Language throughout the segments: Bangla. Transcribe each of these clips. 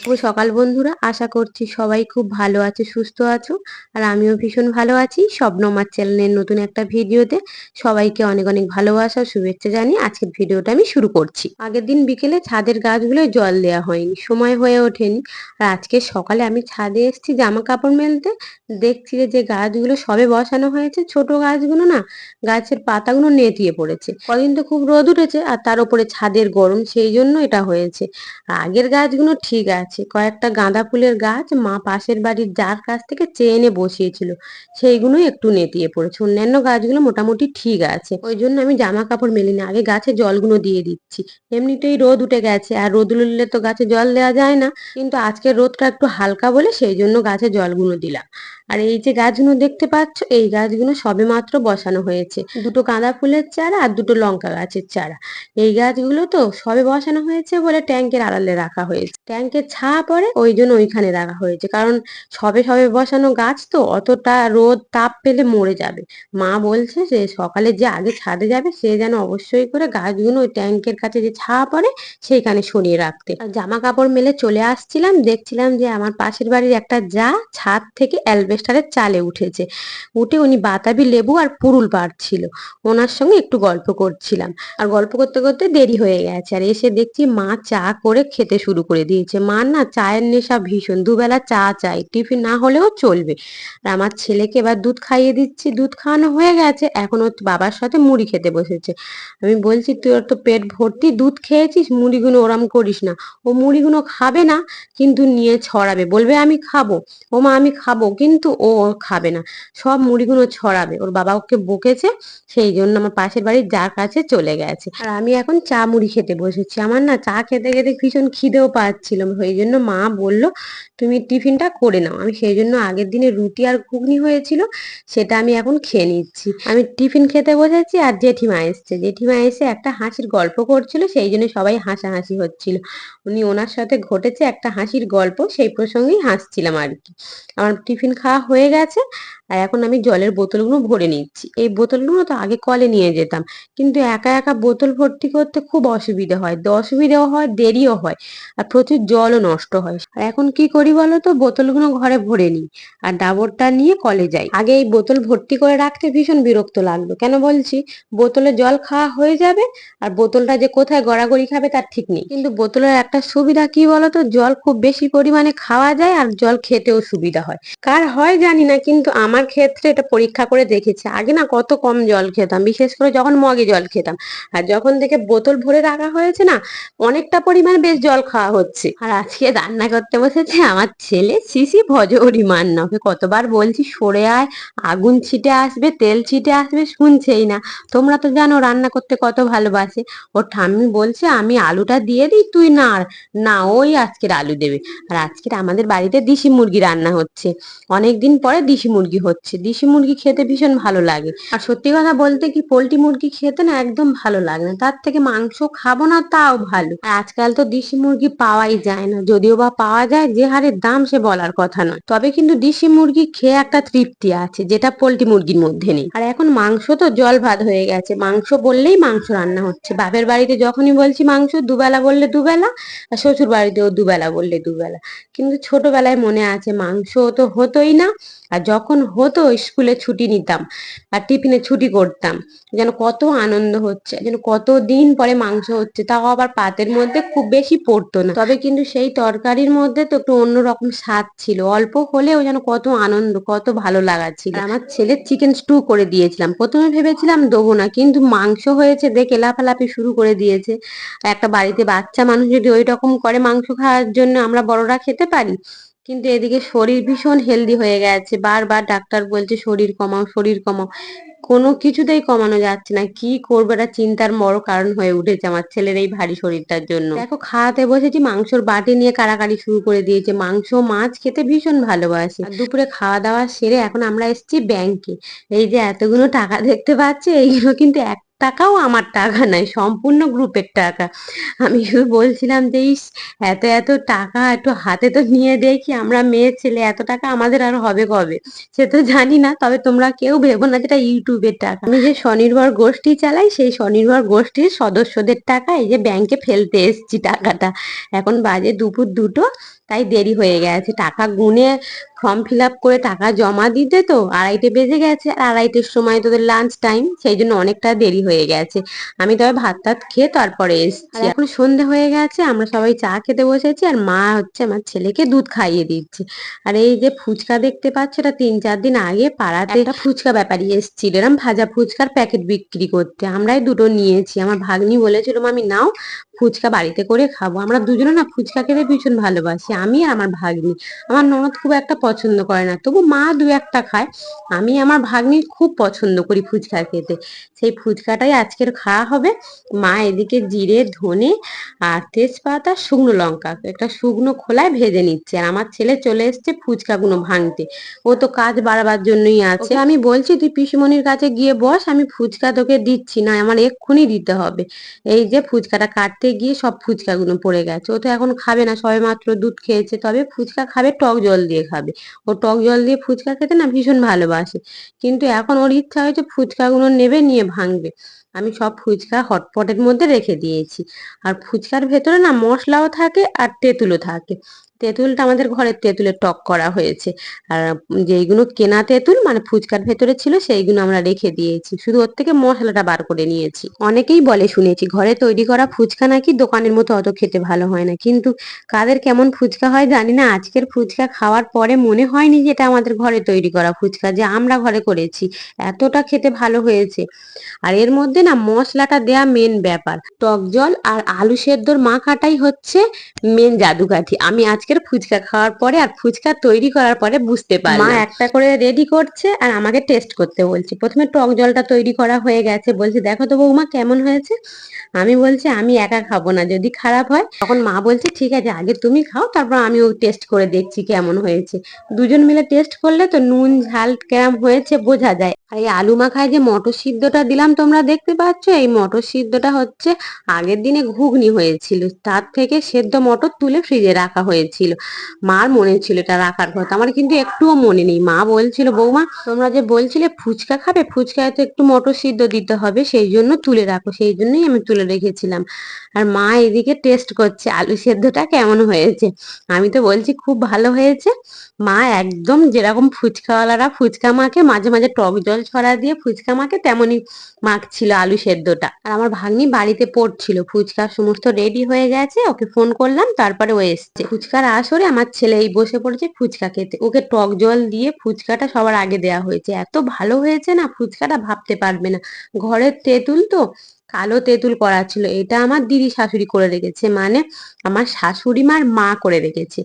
শুভ সকাল বন্ধুরা, আশা করছি সবাই খুব ভালো আছে, সুস্থ আছো। আর আমিও ভীষণ ভালো আছি। শবনমার চ্যানেলের নতুন একটা ভিডিওতে সবাইকে অনেক অনেক ভালোবাসা শুভেচ্ছা জানিয়ে আজকের ভিডিওটা আমি শুরু করছি। আগের দিন বিকেলে ছাদের গাছগুলো জল দেওয়া হয়নি, সময় হয়ে ওঠেনি। আর আজকে সকালে আমি ছাদে এসেছি জামা কাপড় মেলতে, দেখছি যে গাছগুলো সবে বসানো হয়েছে, ছোট গাছগুলো না, গাছের পাতাগুলো নেতিয়ে পড়েছে। কদিন তো খুব রোদ উঠেছে আর তার উপরে ছাদের গরম, সেই জন্য এটা হয়েছে। আগের গাছগুলো ঠিক আছে, কয়েকটা গাঁদা ফুলের গাছ মা পাশের বাড়ির যার কাছ থেকে চেয়ে এনে বসিয়েছিল, সেইগুলোই একটু নেতিয়ে পড়েছে। অন্যান্য গাছগুলো মোটামুটি ঠিক আছে, ওই জন্য আমি জামা কাপড় মেলিনি, আগে গাছে জলগুলো দিয়ে দিচ্ছি। এমনিতেই রোদ উঠে গেছে আর রোদ উঠলে তো গাছে জল দেওয়া যায় না, কিন্তু আজকে রোদটা একটু হালকা বলে সেই জন্য গাছে জলগুলো দিলাম। আর এই যে গাছগুলো দেখতে পাচ্ছ, এই গাছগুলো সবে মাত্র বসানো হয়েছে, দুটো গাঁদা ফুলের চারা আর দুটো লঙ্কা গাছের চারা। এই গাছগুলো তো সবে বসানো হয়েছে বলে ট্যাঙ্কের আড়ালে রাখা হয়েছে, ট্যাঙ্কের ছায়া পড়ে ওই জন্য ওইখানে রাখা হয়েছে, কারণ সবে সবে বসানো গাছ তো অতটা রোদ তাপ পেলে মরে যাবে। মা বলছে যে সকালে যে আগে ছাদে যাবে সে যেন অবশ্যই করে গাছগুলো ওই ট্যাঙ্কের কাছে যে ছায়া পড়ে সেইখানে সরিয়ে রাখতে। আর জামা কাপড় মেলে চলে আসছিলাম, দেখছিলাম যে আমার পাশের বাড়ির একটা যা ছাদ থেকে অ্যালবেস্টারের চালে উঠেছে, উঠে উনি বাতাবি লেবু আর পুরুল পাড়ছিল, ওনার সঙ্গে একটু গল্প করছিলাম। আর গল্প করতে করতে দেরি হয়ে গেছে, আর এসে দেখছি মা চা করে খেতে শুরু করে দিয়েছে। মার না চায়ের নেশা ভীষণ, দুবেলা চা চাই, টিফিন না হলেও চলবে। আর আমার ছেলেকে এবার দুধ খাইয়ে দিচ্ছি, দুধ খাওয়ানো হয়ে গেছে, এখন ওর বাবার সাথে মুড়ি খেতে বসেছে। আমি বলছি তুই ওর তো পেট ভর্তি দুধ খেয়েছিস, মুড়িগুলো ওরম করিস না। ও মুড়িগুলো খাবে না, কিন্তু নিয়ে ছড়াবে, বলবে আমি খাবো, ও মা আমি খাবো, কিন্তু ও খাবে না, সব মুড়িগুলো ছড়াবে। ওর বাবা ওকে বকেছে, সেই জন্য আমার পাশের বাড়ির যার কাছে চলে গেছে। আর আমি এখন চা মুড়ি খেতে বসেছি। আমার না চা খেতে খেতে ভীষণ খিদেও পাচ্ছিল, সেই জন্য মা বলল তুমি টিফিনটা করে নাও। আমি সেই জন্য আগের দিনে রুটি আর ঘুগনি হয়েছিল, সেটা আমি এখন খেয়ে নিচ্ছি। আমি টিফিন খেতে বসেছি আর জেঠিমা এসছে, জেঠিমা এসে একটা হাসির গল্প করছিল, সেই জন্য সবাই হাসাহাসি হচ্ছিল। ওনার সাথে ঘটেছে একটা হাসির গল্প, সেই প্রসঙ্গেই হাসছিলাম আর কি। আমার টিফিন খাওয়া হয়ে গেছে, আর এখন আমি জলের বোতলগুলো ভরে নিচ্ছি। এই বোতলগুলো তো আগে কলে নিয়ে যেতাম, কিন্তু একা একা বোতল ভর্তি করতে খুব অসুবিধা হয়, অসুবিধাও হয়, দেরিও হয়, আর প্রচুর জলও নষ্ট হয়। আর এখন কি করি বলো তো, বোতলগুলো ঘরে ভরে নিই আর ডাবরটা নিয়ে কলে যাই। আগে এই বোতল ভর্তি করে রাখতে ভীষণ বিরক্ত লাগতো, কেন বলছি, বোতলে জল খাওয়া হয়ে যাবে আর বোতলটা যে কোথায় গড়াগড়ি খাবে তার ঠিক নেই। কিন্তু বোতলের একটা সুবিধা কি বলতো, জল খুব বেশি পরিমাণে খাওয়া যায় আর জল খেতেও সুবিধা হয়। কার হয় জানি না, কিন্তু আমার ক্ষেত্রে এটা পরীক্ষা করে দেখেছি। আগে না কত কম জল খেতাম, বিশেষ করে যখন মগে জল খেতাম, আর যখন থেকে বোতল ভরে রাখা হয়েছে না, অনেকটা পরিমাণে বেশ জল খাওয়া হচ্ছে। আর আজকে রান্না করতে বসেছে আমার ছেলে সিসি ভজহরি মান্না, ওকে কতবার বলছি সরে আয়, আগুন ছিটে আসবে, তেল ছিটে আসবে, শুনছেই না। তোমরা তো জানো রান্না করতে কত ভালোবাসে। ওর ঠাম্মি বলছে আমি আলুটা দিয়ে দিই, তুই না, না ওই আজকের আলু দেবে। আর আজকের আমাদের বাড়িতে দেশি মুরগি রান্না হচ্ছে, অনেকদিন পরে দেশি মুরগি হচ্ছে। দেশি মুরগি খেতে ভীষণ ভালো লাগে, আর সত্যি কথা বলতে কি পোল্ট্রি মুরগি খেতে না একদম ভালো লাগে না, তার থেকে মাংস খাবো না তাও ভালো। আর আজকাল তো দেশি মুরগি পাওয়াই যায় না, যদিও বা পাওয়া যায় যে হারে দাম সে বলার কথা নয়। তবে কিন্তু দেশি মুরগি খেয়ে একটা তৃপ্তি আছে, যেটা পোল্ট্রি মুরগির মধ্যে নেই। আর এখন মাংস তো জল ভাত হয়ে গেছে, মাংস বললেই মাংস রান্না হচ্ছে। বাপের বাড়িতে যখনই বলছি মাংস, দুবেলা বললে দুবেলা, আর শ্বশুর বাড়িতেও দুবেলা বললে দুবেলা। কিন্তু ছোটবেলায় মনে আছে মাংস তো হতোই না, আর যখন হতো স্কুলে ছুটি নিতাম আর টিফিনে ছুটি করতাম, যেন কত আনন্দ হচ্ছে, যেন কত দিন পরে মাংস হচ্ছে, তাও আবার পাতের মধ্যে খুব বেশি পড়তো না, তবে কিন্তু সেই তরকারির মধ্যে তো একটু অন্যরকম স্বাদ ছিল, অল্প হলেও যেন কত আনন্দ, কত ভালো লাগা ছিল। আর আমার ছেলের চিকেন স্টু করে দিয়েছিলাম, প্রথমে ভেবেছিলাম দেবো না, কিন্তু মাংস হয়েছে দেখে লাফালাফি শুরু করে দিয়েছে। আর একটা বাড়িতে বাচ্চা মানুষ যদি ওই রকম করে মাংস খাওয়ার জন্য আমরা বড়রা খেতে পারি? কিন্তু এদিকে শরীর ভীষণ হেলদি হয়ে গেছে, বারবার ডাক্তার বলছে শরীর কমাও, শরীর কমাও, কোনো কিছুতেই কমানো যাচ্ছে না। কি করবো, এটা চিন্তার বড় কারণ হয়ে উঠেছে আমার ছেলের এই ভারী শরীরটার জন্য। দেখো খাওয়াতে বসেছি, মাংসর বাটি নিয়ে কাড়াকাড়ি শুরু করে দিয়েছে, মাংস মাছ খেতে ভীষণ ভালোবাসে। আর দুপুরে খাওয়া দাওয়া সেরে এখন আমরা এসেছি ব্যাংকে। এই যে এতগুলো টাকা দেখতে পাচ্ছি, এইগুলো কিন্তু এক টাকাও আমার টাকা নাই, সম্পূর্ণ গ্রুপের টাকা। আমি শুধু বলছিলাম যে ইস, এত এত টাকা একটু হাতে তো নিয়ে দেখি, আমরা মেয়ে ছেলে এত টাকা আমাদের আর হবে কবে, সে তো জানি না। তবে তোমরা কেউ ভেবো না যেটা ইউটিউবের টাকা, আমি যে স্বনির্ভর গোষ্ঠী চালাই, সেই স্বনির্ভর গোষ্ঠীর সদস্যদের টাকা এই যে ব্যাংকে ফেলতে এসেছি টাকাটা। এখন বাজে দুপুর 2টো, তাই দেরি হয়ে গেছে। টাকা গুনে ফর্ম ফিল আপ করে টাকা জমা দিতে তো 2:30 বেজে গেছে, আর 2:30-র সময় তোদের লাঞ্চ টাইম, সেই জন্য অনেকটা দেরি হয়ে গেছে। আমি তবে ভাত টাত খেয়ে তারপরে এসছি। আর এখন সন্ধে হয়ে গেছে, আমরা সবাই চা খেতে বসেছি, আর মা হচ্ছে আমার ছেলেকে দুধ খাইয়ে দিচ্ছে। আর এই যে ফুচকা দেখতে পাচ্ছ, এটা 3-4 দিন আগে পাড়াতে একটা ফুচকা ব্যাপারী এসেছিল, এরম ভাজা ফুচকার প্যাকেট বিক্রি করতে। আমরাই দুটো নিয়েছি। আমার ভাগ্নি বলেছিল মামি নাও, ফুচকা বাড়িতে করে খাবো। আমরা দুজনে না ফুচকা খেতে ভীষণ ভালোবাসি, আমি আর আমার ভাগ্নি। আমার ননদ খুব একটা পছন্দ করে না, তবু মা দু একটা খায়। আমি আমার ভাগ্নি খুব পছন্দ করি ফুচকা খেতে। সেই ফুচকাটাই আজকের খাওয়া হবে। মা এদিকে জিরে, ধনে আর তেজপাতা, শুকনো লঙ্কা একটা শুকনো খোলায় ভেজে নিচ্ছে, আর আমার ছেলে চলে এসছে ফুচকাগুলো ভাঙতে। ও তো কাজ বাড়াবার জন্যই আছে। আমি বলছি তুই পিসিমণির কাছে গিয়ে বস, আমি ফুচকা তোকে দিচ্ছি না, আমার এক্ষুনি দিতে হবে। এই যে ফুচকাটা কাটতে গিয়ে সব ফুচকাগুলো পড়ে গেছে। ও তো এখন খাবে না, সবে মাত্র দুধ খেয়েছে, তবে ফুচকা খাবে টক জল দিয়ে খাবে। ও টক জল দিয়ে ফুচকা খেতে না ভীষণ ভালোবাসে, কিন্তু এখন ওর ইচ্ছা হয়েছে ফুচকাগুলো নেবে, নিয়ে ভাঙবে। আমি সব ফুচকা হটপটের মধ্যে রেখে দিয়েছি। আর ফুচকার ভেতরে না মশলাও থাকে আর তেঁতুলও থাকে। তেঁতুলটা আমাদের ঘরের তেঁতুলের টক করা হয়েছে। আর যেইগুলো কেনা তেঁতুল মানে ফুচকার ভেতরে ছিল, সেইগুলো আমরা রেখে দিয়েছি, শুধু ওর থেকে মশলাটা বার করে নিয়েছি। অনেকেই বলে শুনেছি ঘরে তৈরি করা ফুচকা নাকি দোকানের মতো অত খেতে ভালো হয় না, কিন্তু কাদের কেমন ফুচকা হয় জানি না। আজকের ফুচকা খাওয়ার পরে মনে হয়নি যে এটা আমাদের ঘরে তৈরি করা ফুচকা, যে আমরা ঘরে করেছি। এতটা খেতে ভালো হয়েছে। আর এর মধ্যে না মশলাটা দেয়া মেন ব্যাপার, টক জল আর আলু সেদ্ধর মাখাটাই হচ্ছে মেন জাদুকাঠি। আমি আজকের ফুচকা খাওয়ার পরে আর ফুচকা তৈরি করার পরে বুঝতে পারলাম। মা একটা করে রেডি করছে আর আমাকে টেস্ট করতে বলছে। প্রথমে টক জলটা তৈরি করা হয়ে গেছে, বলছে দেখো তো বৌমা কেমন হয়েছে। আমি বলছি আমি একা খাবো না, যদি খারাপ হয়। তখন মা বলছে ঠিক আছে আগে তুমি খাও, তারপর আমিও টেস্ট করে দেখছি কেমন হয়েছে। দুজন মিলে টেস্ট করলে তো নুন ঝাল কেমন হয়েছে বোঝা যায়। আর এই আলু মাখায় যে মটর সিদ্ধটা দিলাম তোমরা দেখতে পাচ্ছ, এই মটর সিদ্ধটা হচ্ছে আগের দিনে ঘুগনি হয়েছিল, তার থেকে সেদ্ধ মটর তুলে ফ্রিজে রাখা হয়েছিল। মার মনে ছিল এটা রাখার কথা, আমার কিন্তু একটুও মনে নেই। মা বলছিল বৌমা তোমরা যে বলছিলে ফুচকা খাবে, ফুচকায় তো একটু মটর সিদ্ধ দিতে হবে, সেই জন্য তুলে রাখো, সেই জন্যই আমি তুলে রেখেছিলাম। আর মা এদিকে টেস্ট করছে আলু সেদ্ধটা কেমন হয়েছে। আমি তো বলছি খুব ভালো হয়েছে। মা একদম যেরকম ফুচকাওয়ালারা ফুচকা মাখে, মাঝে মাঝে টক জল ছড়া দিয়ে ফুচকা মাখে, তেমনই মাখছিল আলু সেদ্ধটা। আর আমার ভাগ্নি বাড়িতে পড়ছিল, ফুচকা সমস্ত রেডি হয়ে গেছে, ওকে ফোন করলাম, তারপরে ও এসছে। ফুচকার আসরে আমার ছেলে এই বসে পড়েছে ফুচকা খেতে, ওকে টক জল দিয়ে ফুচকাটা সবার আগে দেয়া হয়েছে। এত ভালো হয়েছে না ফুচকাটা ভাবতে পারবে না। ঘরের তেঁতুল তো, কালো তেঁতুল করা ছিল, এটা আমার দিদি শাশুড়ি করে রেখেছে, মানে আমার শাশুড়ি মার মা করে রেখেছে।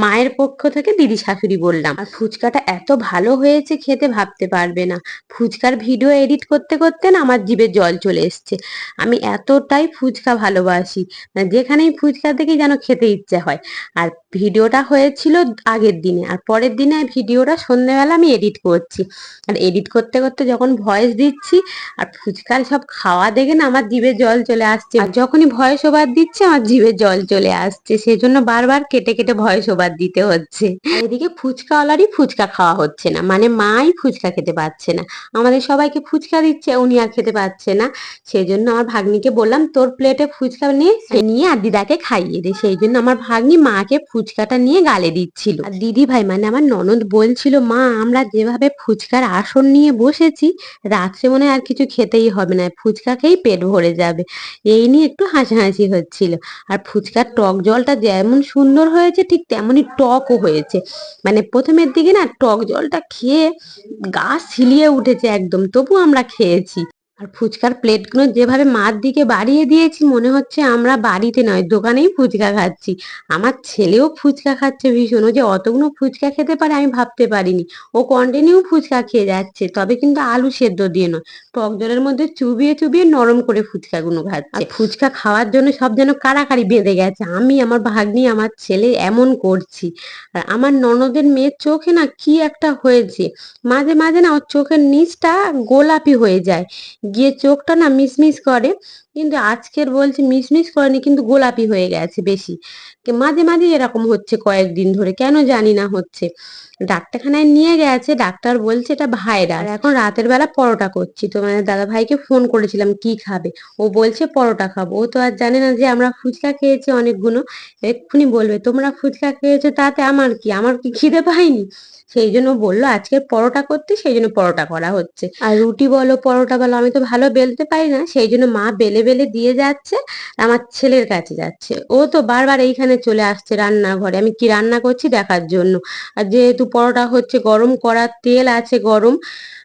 মায়ের পক্ষ থেকে দিদি শাশুড়ি বললাম। আর ফুচকাটা এত ভালো হয়েছে খেতে ভাবতে পারবে না। ফুচকার ভিডিও এডিট করতে করতে না আমার জিভে জল চলে এসছে। আমি এতটাই ফুচকা ভালোবাসি, মানে যেখানেই ফুচকা দেখি যেন খেতে ইচ্ছে হয়। আর ভিডিওটা হয়েছিল আগের দিনে, আর পরের দিনে ভিডিওটা সন্ধ্যেবেলা আমি এডিট করছি। আর এডিট করতে করতে যখন ভয়েস দিচ্ছি, আর ফুচকার সব খাওয়া দেখে না আমার জিভে জল চলে আসছে। আর যখনই ভয়েস ওভার দিচ্ছে আমার জিভে জল চলে আসছে, সেজন্য বারবার কেটে কেটে ভয়েস ওভার দিতে হচ্ছে। আর এদিকে ফুচকাওয়ালারই ফুচকা খাওয়া হচ্ছে না, মানে মাই ফুচকা খেতে পাচ্ছে না। আমাদের সবাইকে ফুচকা দিচ্ছে, উনি আর খেতে পাচ্ছে না। সেই জন্য আমার ভাগ্নিকে বললাম তোর প্লেটে ফুচকা নিয়ে নিয়ে আর দিদাকে খাইয়ে দে। সেই জন্য আমার ভাগ্নি মাকে ফুচকাটা নিয়ে গালে দিচ্ছিল। আর দিদি ভাই মানে আমার ননদ বলছিল মা আমরা যেভাবে ফুচকার আসন নিয়ে বসেছি, রাত্রে মনে হয় আর কিছু খেতেই হবে না, ফুচকা খেয়েই পেট ভরে যাবে। এই নিয়ে একটু হাসাহাসি হচ্ছিল। আর ফুচকার টক জলটা যেমন সুন্দর হয়েছে, ঠিক তেমনই টকও হয়েছে। মানে প্রথমের দিকে না টক জলটা খেয়ে গা শিলিয়ে উঠেছে একদম, তবু আমরা খেয়েছি। আর ফুচকার প্লেটগুলো যেভাবে মার দিকে বাড়িয়ে দিয়েছি, মনে হচ্ছে আমরা বাড়িতে নয় দোকানেই ফুচকা খাচ্ছি। আমার ছেলেও ফুচকা খাচ্ছে ভীষণ, ও যে অতগুলো ফুচকা খেতে পারে আমি ভাবতে পারিনি। ও কন্টিনিউ ফুচকা খেয়ে যাচ্ছে, তবে কিন্তু আলু সেদ্ধ দিয়ে নয়, টক জলের মধ্যে চুবিয়ে চুবিয়ে নরম করে ফুচকাগুলো খাচ্ছে। আর ফুচকা খাওয়ার জন্য সব যেন কাড়াকাড়ি বেঁধে গেছে, আমি আমার ভাগ্নি আমার ছেলে এমন করছি। আর আমার ননদের মেয়ের চোখে না কি একটা হয়েছে, মাঝে মাঝে না ওর চোখের নিচটা গোলাপি হয়ে যায়, গিয়ে চোখটা না মিসমিস করে, কিন্তু আজকের বলছে মিসমিস করেনি, কিন্তু গোলাপি হয়ে গেছে বেশি। মাঝে মাঝে এরকম হচ্ছে কয়েকদিন ধরে, কেন জানি না হচ্ছে। ডাক্তারখানায় নিয়ে গেছে, ডাক্তার বলছে এটা ভাইরাস। আর এখন রাতের বেলা পরোটা করছি, তোমাদের দাদা ভাইকে ফোন করেছিলাম কি খাবে, ও বলছে পরোটা খাবো। ও তো আর জানে না যে আমরা ফুচকা খেয়েছি অনেকগুলো। এক্ষুনি বলবে তোমরা ফুচকা খেয়েছো তাতে আমার কি খিদে পাইনি। সেই জন্য বললো আজকে পরোটা করতে, সেই জন্য পরোটা করা হচ্ছে। আর রুটি বলো পরোটা বলো, আমি তো ভালো বেলতে পারি না, সেই জন্য মা বেলে বেলে দিয়ে যাচ্ছে, আমার ছেলের কাছে যাচ্ছে। ও তো বারবার এইখানে চলে আসছে রান্নাঘরে আমি কি রান্না করছি দেখার জন্য। আর যেহেতু পরোটা হচ্ছে, গরম করার তেল আছে গরম,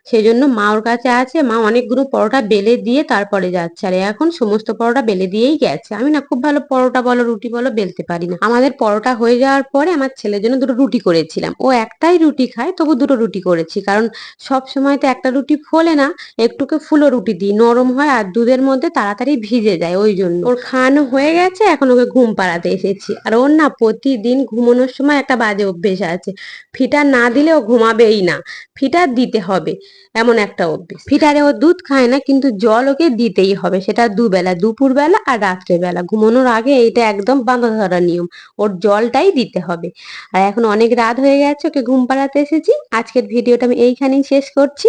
সেই জন্য মা ওর কাছে আছে। মা অনেকগুলো পরোটা বেলে দিয়ে তারপরে যাচ্ছে, আর এখন সমস্ত পরোটা বেলে দিয়েই গেছে। আমি না খুব ভালো পরোটা বলো রুটি বলো বেলতে পারি না। আমাদের পরোটা হয়ে যাওয়ার পরে আমার ছেলের জন্য দুটো রুটি করেছিলাম, ও একটাই রুটি খায়, তবু দুটো রুটি করেছি, কারণ সব সময় তো একটা রুটি ফোলে না, একটুকে ফুলো রুটি দিই, নরম হয় আর দুধের মধ্যে তাড়াতাড়ি ভিজে যায়। ওই জন্য ওর খাওয়ানো হয়ে গেছে, এখন ওকে ঘুম পাড়াতে এসেছি। আর ওর না প্রতিদিন ঘুমানোর সময় একটা বাজে অভ্যেস আছে, ফিটার না দিলে ও ঘুমাবেই না, ফিটার দিতে হবে, এমন একটা অভ্যেস। ফিটারে ও দুধ খায় না, কিন্তু জল ওকে দিতেই হবে, সেটা দুবেলা, দুপুরবেলা আর রাত্রেবেলা ঘুমানোর আগে। এইটা একদম বাঁধা ধরা নিয়ম, ওর জলটাই দিতে হবে। আর এখন অনেক রাত হয়ে গেছে, ওকে ঘুম পাড়াতে এসেছি। আজকের ভিডিওটা আমি এইখানেই শেষ করছি।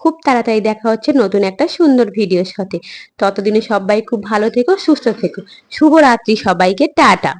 খুব তাড়াতাড়ি দেখা হচ্ছে নতুন একটা সুন্দর ভিডিওর সাথে। ততদিনে সবাই খুব ভালো থেকো, সুস্থ থেকো। শুভরাত্রি সবাইকে, টাটা।